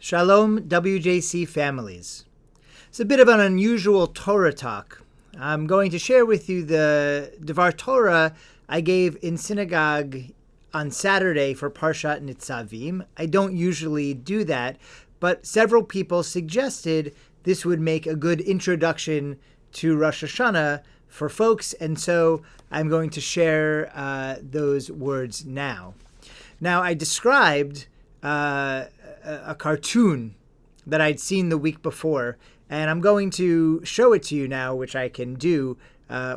Shalom, WJC families. It's a bit of an unusual Torah talk. I'm going to share with you the Devar Torah I gave in synagogue on Saturday for Parshat Nitzavim. I don't usually do that, but several people suggested this would make a good introduction to Rosh HaShanah for folks, and so I'm going to share those words now. Now, I described a cartoon that I'd seen the week before, and I'm going to show it to you now, which I can do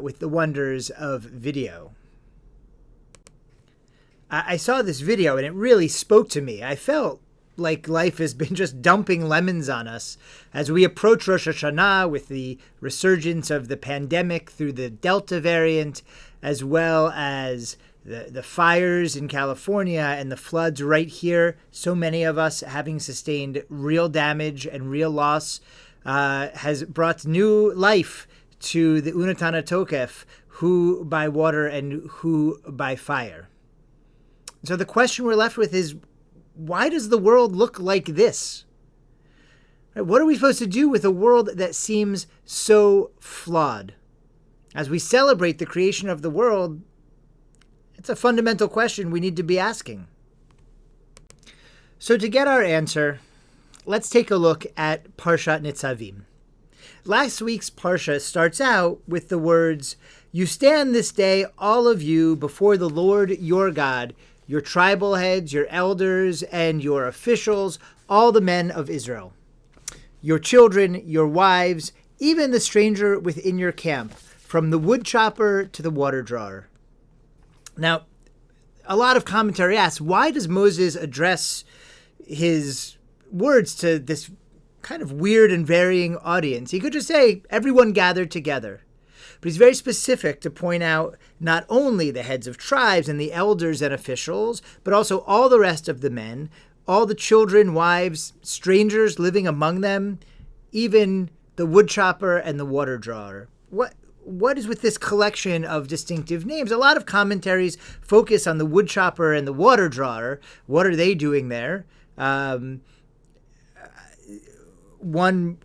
with the wonders of video. I saw this video, and it really spoke to me. I felt like life has been just dumping lemons on us as we approach Rosh HaShanah with the resurgence of the pandemic through the Delta variant, as well as the fires in California and the floods right here. So many of us having sustained real damage and real loss has brought new life to the Unatana Tokef, who by water and who by fire. So the question we're left with is, why does the world look like this? What are we supposed to do with a world that seems so flawed? As we celebrate the creation of the world, it's a fundamental question we need to be asking. So to get our answer, let's take a look at Parshat Nitzavim. Last week's Parsha starts out with the words, "You stand this day, all of you, before the Lord your God, your tribal heads, your elders, and your officials, all the men of Israel, your children, your wives, even the stranger within your camp, from the wood chopper to the water drawer." Now, a lot of commentary asks, why does Moses address his words to this kind of weird and varying audience? He could just say, everyone gathered together. But he's very specific to point out not only the heads of tribes and the elders and officials, but also all the rest of the men, all the children, wives, strangers living among them, even the wood chopper and the water drawer. What is with this collection of distinctive names? A lot of commentaries focus on the wood chopper and the water drawer. What are they doing there? One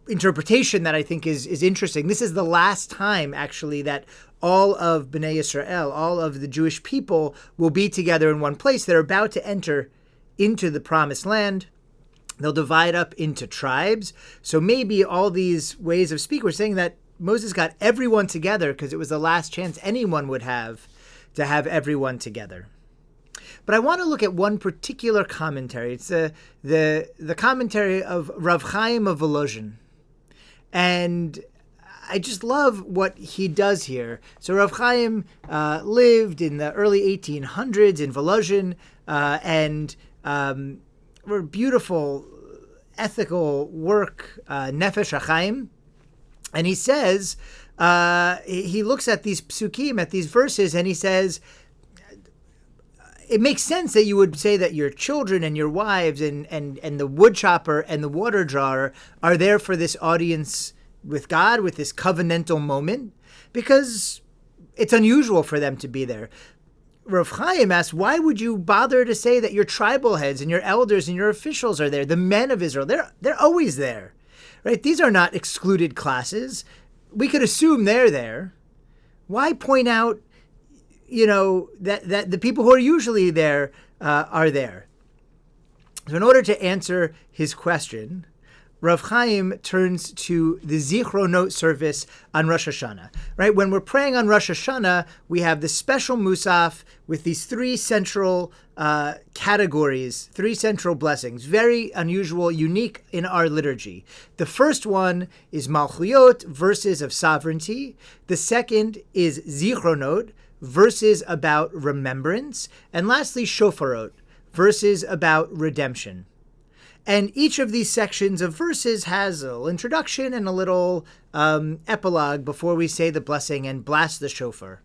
interpretation that I think is interesting. This is the last time, actually, that all of Bnei Yisrael, all of the Jewish people, will be together in one place. They're about to enter into the promised land. They'll divide up into tribes. So maybe all these ways of speaking, we're saying that Moses got everyone together because it was the last chance anyone would have to have everyone together. But I want to look at one particular commentary. It's the commentary of Rav Chaim Voloszhiner. And I just love what he does here. So Rav Chaim lived in the early 1800s in Volozhin, and were beautiful ethical work, Nefesh HaChaim. And he says, he looks at these psukim, at these verses, and he says, it makes sense that you would say that your children and your wives and the wood chopper and the water drawer are there for this audience with God, with this covenantal moment, because it's unusual for them to be there. Rav Chaim asks, why would you bother to say that your tribal heads and your elders and your officials are there, the men of Israel? They're always there, right? These are not excluded classes. We could assume they're there. Why point out that the people who are usually there are there? So in order to answer his question, Rav Chaim turns to the Zichronot service on Rosh HaShanah, right? When we're praying on Rosh HaShanah, we have the special Musaf with these three central categories, three central blessings, very unusual, unique in our liturgy. The first one is Malchuyot, verses of sovereignty. The second is Zichronot, verses about remembrance. And lastly, Shofarot, verses about redemption. And each of these sections of verses has a little introduction and a little epilogue before we say the blessing and blast the shofar.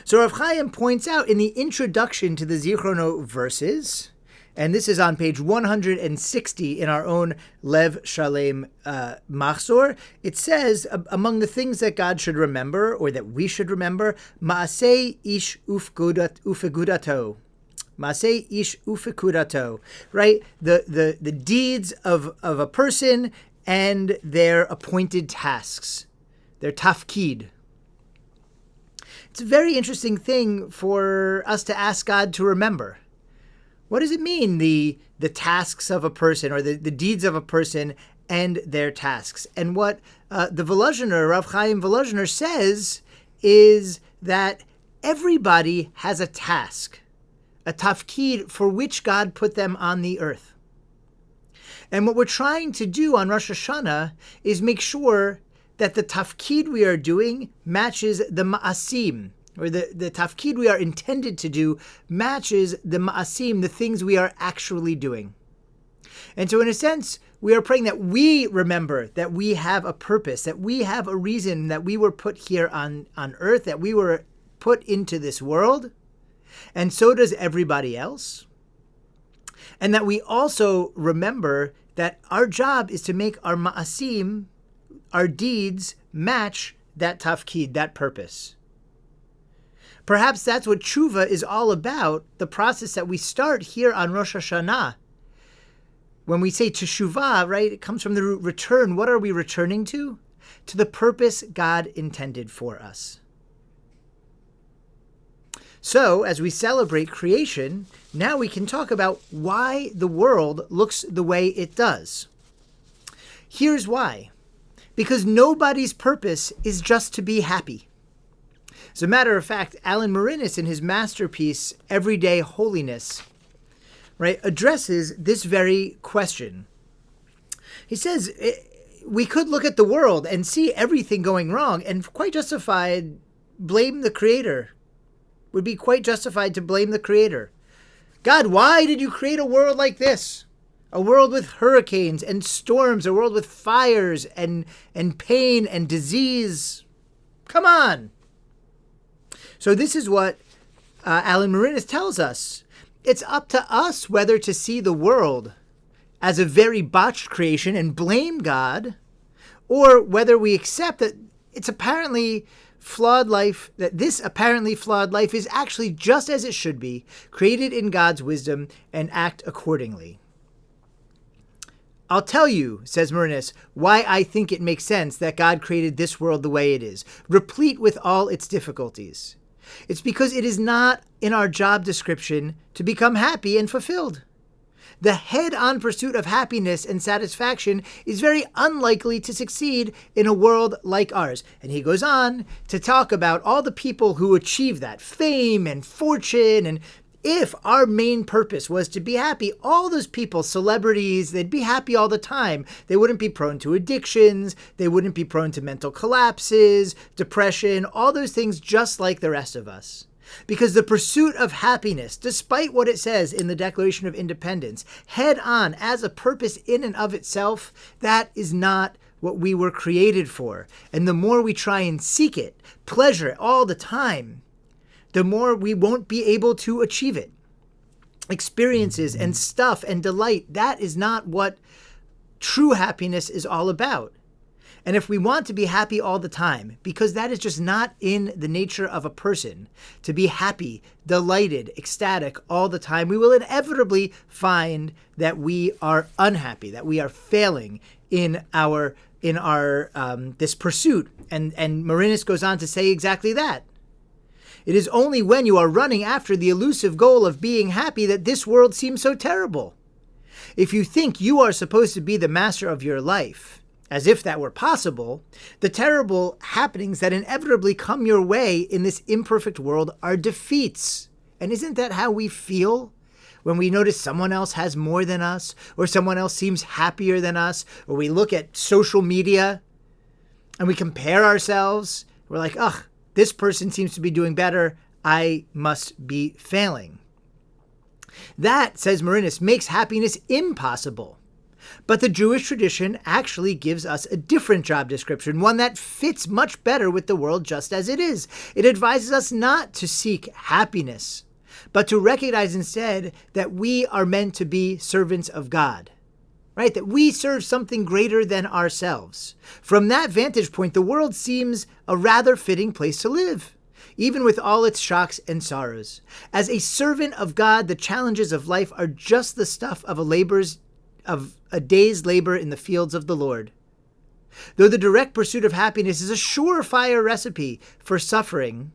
So Rav Chaim points out in the introduction to the Zichronot verses, and this is on page 160 in our own Lev Shalem Machzor, it says, among the things that God should remember, or that we should remember, Ma'aseh ish ufegudato, Masei ish ufekurato, right? The deeds of a person and their appointed tasks, their tafkid. It's a very interesting thing for us to ask God to remember. What does it mean, the tasks of a person, or the deeds of a person and their tasks? And what the Voloszhiner, Rav Chaim Voloszhiner, says is that everybody has a task, a tafkid for which God put them on the earth. And what we're trying to do on Rosh HaShanah is make sure that the tafkid we are doing matches the ma'asim, or the tafkid we are intended to do matches the ma'asim, the things we are actually doing. And so in a sense, we are praying that we remember that we have a purpose, that we have a reason, that we were put here on earth, that we were put into this world, and so does everybody else. And that we also remember that our job is to make our ma'asim, our deeds, match that tafkid, that purpose. Perhaps that's what teshuvah is all about, the process that we start here on Rosh HaShanah. When we say teshuvah, right, it comes from the root return. What are we returning to? To the purpose God intended for us. So, as we celebrate creation, now we can talk about why the world looks the way it does. Here's why. Because nobody's purpose is just to be happy. As a matter of fact, Alan Morinis, in his masterpiece, Everyday Holiness, right, addresses this very question. He says, we could look at the world and see everything going wrong and quite justified blame the Creator. Would be quite justified to blame the Creator. God, why did you create a world like this? A world with hurricanes and storms, a world with fires and pain and disease. Come on. So this is what Alan Morinis tells us. It's up to us whether to see the world as a very botched creation and blame God, or whether we accept that it's apparently flawed life, that this apparently flawed life is actually just as it should be, created in God's wisdom, and act accordingly. I'll tell you, says Morinis, why I think it makes sense that God created this world the way it is, replete with all its difficulties. It's because it is not in our job description to become happy and fulfilled. The head-on pursuit of happiness and satisfaction is very unlikely to succeed in a world like ours. And he goes on to talk about all the people who achieve that, fame and fortune. And if our main purpose was to be happy, all those people, celebrities, they'd be happy all the time. They wouldn't be prone to addictions. They wouldn't be prone to mental collapses, depression, all those things just like the rest of us. Because the pursuit of happiness, despite what it says in the Declaration of Independence, head on as a purpose in and of itself, that is not what we were created for. And the more we try and seek it, pleasure it all the time, the more we won't be able to achieve it. Experiences and stuff and delight, that is not what true happiness is all about. And if we want to be happy all the time, because that is just not in the nature of a person, to be happy, delighted, ecstatic all the time, we will inevitably find that we are unhappy, that we are failing in our this pursuit. And Morinis goes on to say exactly that. It is only when you are running after the elusive goal of being happy that this world seems so terrible. If you think you are supposed to be the master of your life, as if that were possible, the terrible happenings that inevitably come your way in this imperfect world are defeats. And isn't that how we feel when we notice someone else has more than us, or someone else seems happier than us, or we look at social media and we compare ourselves? We're like, ugh, this person seems to be doing better. I must be failing. That, says Morinis, makes happiness impossible. But the Jewish tradition actually gives us a different job description, one that fits much better with the world just as it is. It advises us not to seek happiness, but to recognize instead that we are meant to be servants of God, right? That we serve something greater than ourselves. From that vantage point, the world seems a rather fitting place to live. even with all its shocks and sorrows. As a servant of God, the challenges of life are just the stuff of a day's labor in the fields of the Lord. Though the direct pursuit of happiness is a surefire recipe for suffering,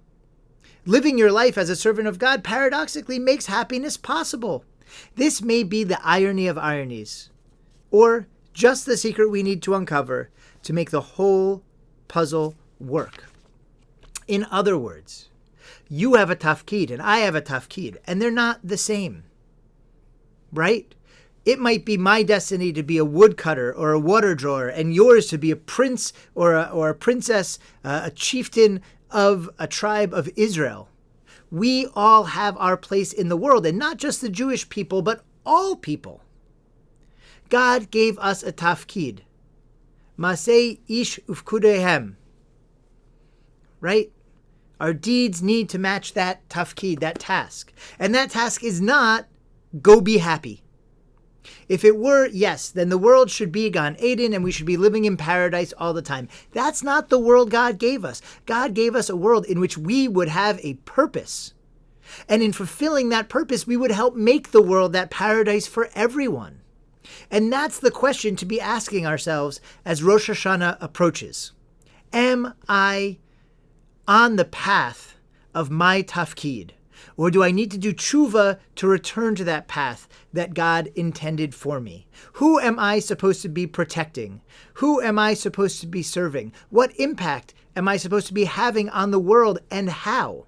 living your life as a servant of God paradoxically makes happiness possible. This may be the irony of ironies, or just the secret we need to uncover to make the whole puzzle work. In other words, you have a tafkid and I have a tafkid, and they're not the same, right? It might be my destiny to be a woodcutter or a water drawer, and yours to be a prince or a princess, a chieftain of a tribe of Israel. We all have our place in the world, and not just the Jewish people, but all people. God gave us a tafkid. Masei ish ufkudehem. Right? Our deeds need to match that tafkid, that task. And that task is not, go be happy. If it were, yes, then the world should be Gan Eden and we should be living in paradise all the time. That's not the world God gave us. God gave us a world in which we would have a purpose. And in fulfilling that purpose, we would help make the world that paradise for everyone. And that's the question to be asking ourselves as Rosh Hashanah approaches. Am I on the path of my tafkid? Or do I need to do teshuvah to return to that path that God intended for me? Who am I supposed to be protecting? Who am I supposed to be serving? What impact am I supposed to be having on the world, and how?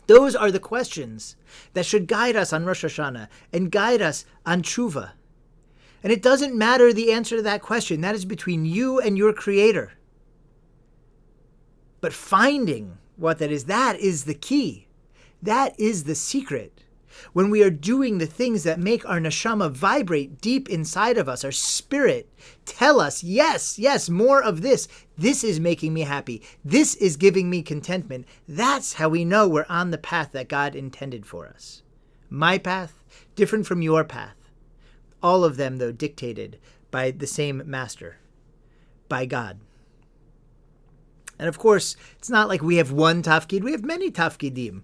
Those are the questions that should guide us on Rosh Hashanah and guide us on teshuvah. And it doesn't matter the answer to that question. That is between you and your Creator. But finding what that is the key. That is the secret. When we are doing the things that make our neshama vibrate deep inside of us, our spirit tell us, yes, more of this. This is making me happy. This is giving me contentment. That's how we know we're on the path that God intended for us. My path, different from your path. All of them, though, dictated by the same master, by God. And of course, it's not like we have one tafkid. We have many tafkidim.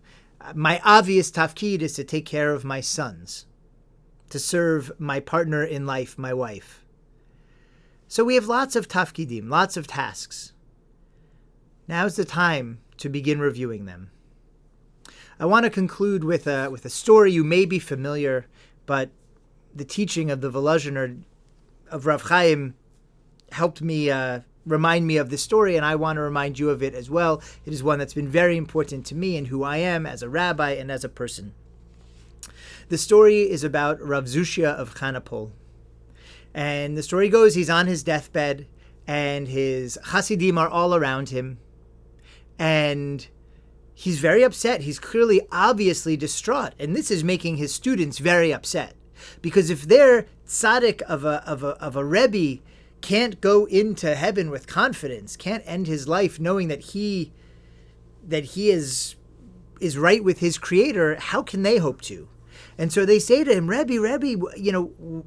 My obvious tafkid is to take care of my sons, to serve my partner in life, my wife. So we have lots of tafkidim, lots of tasks. Now's the time to begin reviewing them. I want to conclude with a story you may be familiar, but the teaching of the Voloszhiner of Rav Chaim helped me remind me of this story, and I want to remind you of it as well. It is one that's been very important to me and who I am as a rabbi and as a person. The story is about Rav Zushia of Chanapol. And the story goes, he's on his deathbed, and his Hasidim are all around him. And he's very upset. He's clearly, obviously distraught. And this is making his students very upset. Because if their tzaddik of a Rebbe can't go into heaven with confidence, can't end his life knowing that he is right with his Creator, how can they hope to? And so they say to him, Rebbe,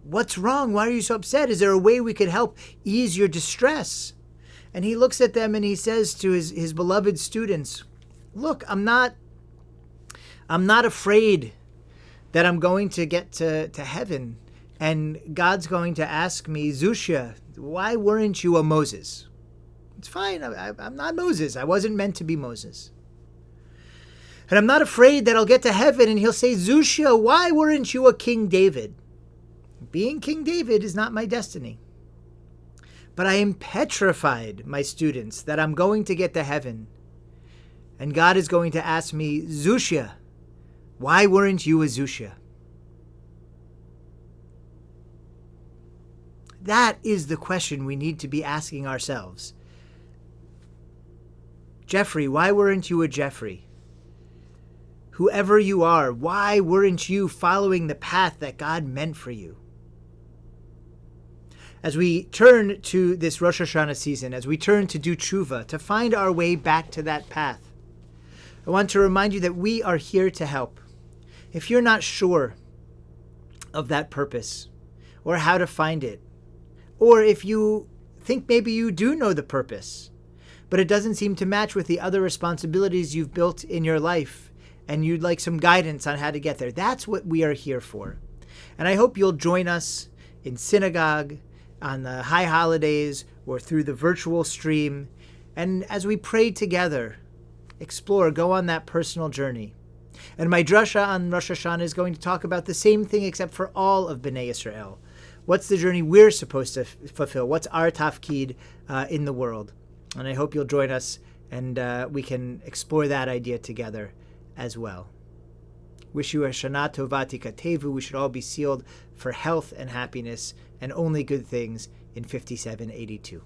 what's wrong? Why are you so upset? Is there a way we could help ease your distress? And he looks at them and he says to his beloved students, look, I'm not afraid that I'm going to get to heaven and God's going to ask me, Zushia, why weren't you a Moses? It's fine. I'm not Moses. I wasn't meant to be Moses. And I'm not afraid that I'll get to heaven and he'll say, Zushia, why weren't you a King David? Being King David is not my destiny. But I am petrified, my students, that I'm going to get to heaven. And God is going to ask me, Zushia, why weren't you a Zushia? That is the question we need to be asking ourselves. Jeffrey, why weren't you a Jeffrey? Whoever you are, why weren't you following the path that God meant for you? As we turn to this Rosh Hashanah season, as we turn to do teshuvah, to find our way back to that path, I want to remind you that we are here to help. If you're not sure of that purpose or how to find it, or if you think maybe you do know the purpose, but it doesn't seem to match with the other responsibilities you've built in your life, and you'd like some guidance on how to get there. That's what we are here for. And I hope you'll join us in synagogue, on the high holidays, or through the virtual stream. And as we pray together, explore, go on that personal journey. And my drasha on Rosh HaShanah is going to talk about the same thing except for all of Bnei Yisrael. What's the journey we're supposed to fulfill? What's our tafkid in the world? And I hope you'll join us and we can explore that idea together as well. Wish you a Shana Tova Tikatevu. We should all be sealed for health and happiness and only good things in 5782.